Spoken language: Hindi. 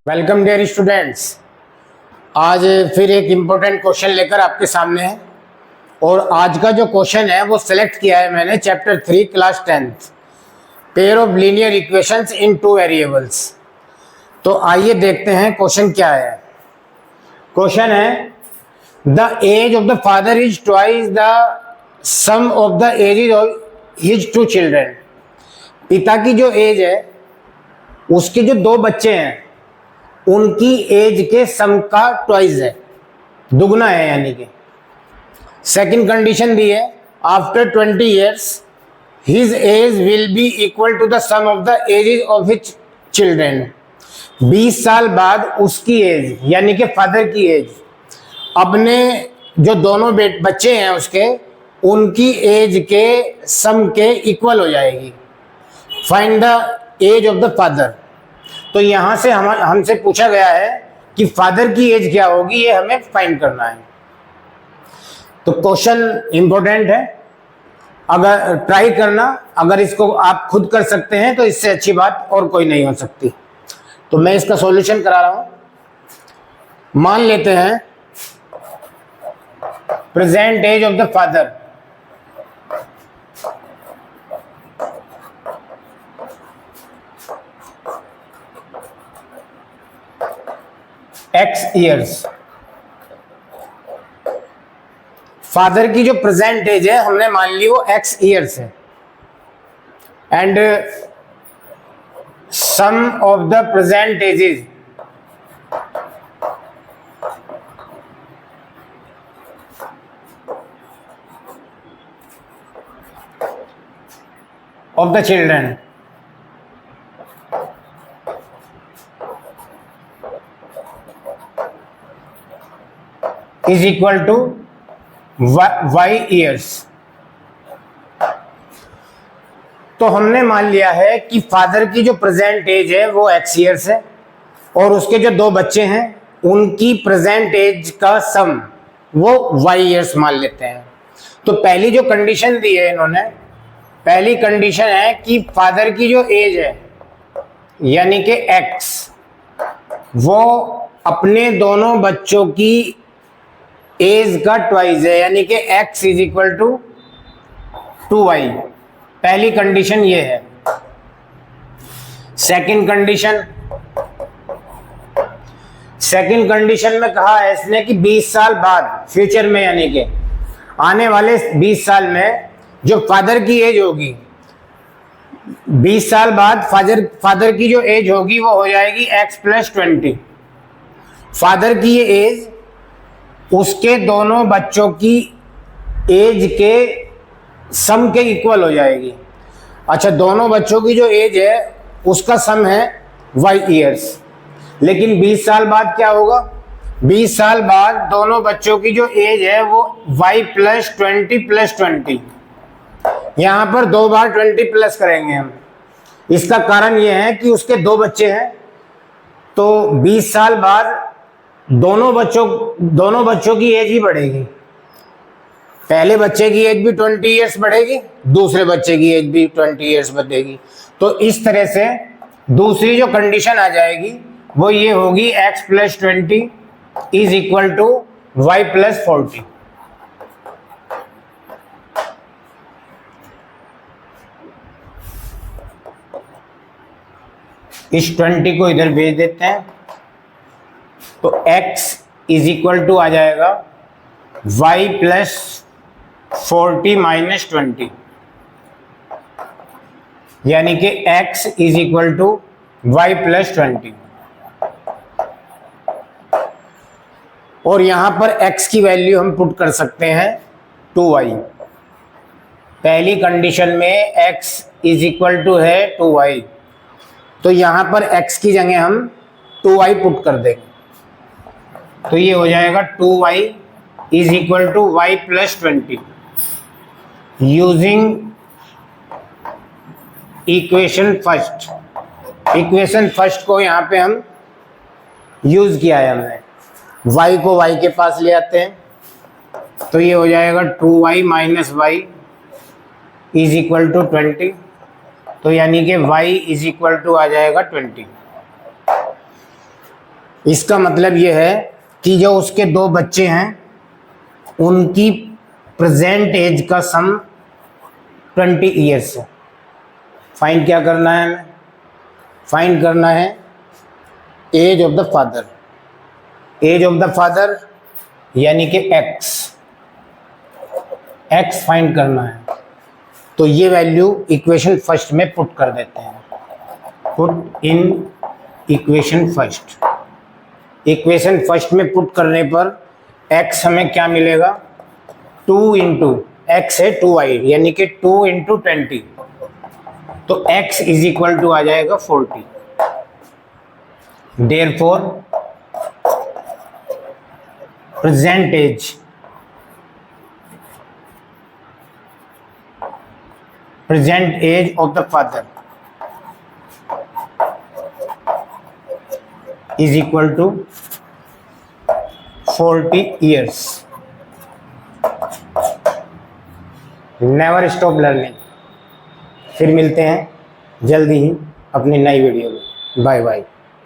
Welcome dear students. आज फिर एक इम्पोर्टेंट क्वेश्चन लेकर आपके सामने है और आज का जो क्वेश्चन है वो सिलेक्ट किया है मैंने chapter 3 class 10th pair of linear equations in two variables. तो आइए देखते हैं क्वेश्चन क्या है। क्वेश्चन है the age of the father is twice the sum of the ages of his two children. पिता की जो एज है उसके जो दो बच्चे हैं उनकी एज के सम का ट्वाइस है, दुगना है यानी कि। सेकंड कंडीशन दी है after 20 years his age will be equal to the sum of the ages of his children. 20 साल बाद उसकी एज यानी कि फादर की एज अपने जो दोनों बच्चे हैं उसके उनकी एज के सम के इक्वल हो जाएगी। Find the age of the father. तो यहां से हमसे पूछा गया है कि फादर की एज क्या होगी, ये हमें फाइंड करना है। तो क्वेश्चन इंपॉर्टेंट है, अगर ट्राई करना, अगर इसको आप खुद कर सकते हैं तो इससे अच्छी बात और कोई नहीं हो सकती। तो मैं इसका सॉल्यूशन करा रहा हूं। मान लेते हैं present age of the father x years. Father की जो प्रेजेंट एज है हमने मान ली वो x ईयर्स है and sum of the present ages of the children is equal to y years। तो हमने मान लिया है कि फादर की जो प्रेजेंट एज है वो x ईयर्स है और उसके जो दो बच्चे हैं उनकी प्रेजेंट एज का सम वो y ईयर्स मान लेते हैं। तो पहली जो कंडीशन दी है इन्होंने, पहली कंडीशन है कि फादर की जो एज है यानी कि x वो अपने दोनों बच्चों की एज का ट्वाइस है यानी कि x is equal to 2y। पहली कंडीशन ये है। सेकंड कंडीशन में कहा है इसने कि 20 साल बाद, फ्यूचर में यानी कि आने वाले 20 साल में जो फादर की एज होगी, 20 साल बाद फादर की जो एज होगी वो हो जाएगी x + 20। फादर की ये एज उसके दोनों बच्चों की एज के सम के इक्वल हो जाएगी। अच्छा, दोनों बच्चों की जो एज है उसका सम है y ईयर्स, लेकिन 20 साल बाद क्या होगा? 20 साल बाद दोनों बच्चों की जो एज है वो y + 20 + 20। यहां पर दो बार 20 प्लस करेंगे हम। इसका कारण यह है कि उसके दो बच्चे हैं, तो 20 साल बाद दोनों बच्चों की एज ही बढ़ेगी। पहले बच्चे की एज भी 20 इयर्स बढ़ेगी, दूसरे बच्चे की एज भी 20 इयर्स बढ़ेगी। तो इस तरह से दूसरी जो कंडीशन आ जाएगी वो ये होगी x + 20 is equal to y + 40। इस 20 को इधर भेज देते हैं तो x इज इक्वल टू आ जाएगा y + 40 - 20 यानी कि x is equal to y + 20। और यहां पर x की वैल्यू हम पुट कर सकते हैं 2y। पहली कंडीशन में x इज इक्वल टू है 2y, तो यहां पर x की जगह हम 2y पुट कर देंगे। तो ये हो जाएगा 2y is equal to y + 20 using equation first को यहाँ पे हम यूज किया है हमने। y को y के पास ले आते हैं तो ये हो जाएगा 2y - y is equal to 20। तो यानी कि y इज इक्वल टू आ जाएगा 20। इसका मतलब ये है कि जो उसके 2 बच्चे हैं उनकी प्रेजेंट एज का सम 20 ईयर्स है। फाइंड क्या करना है हमें? फाइंड करना है age of the father. Age of the father यानी कि एक्स फाइंड करना है। तो ये वैल्यू इक्वेशन फर्स्ट में पुट कर देते हैं। Put in equation first. Equation first में पुट करने पर x हमें क्या मिलेगा? 2 इंटू एक्स है 2i यानी कि 2 इंटू 20, तो x इज इक्वल टू आ जाएगा 40। Therefore present age of the father is equal to 40 years. Never stop learning. फिर मिलते हैं जल्दी ही अपनी नई वीडियो में। Bye bye.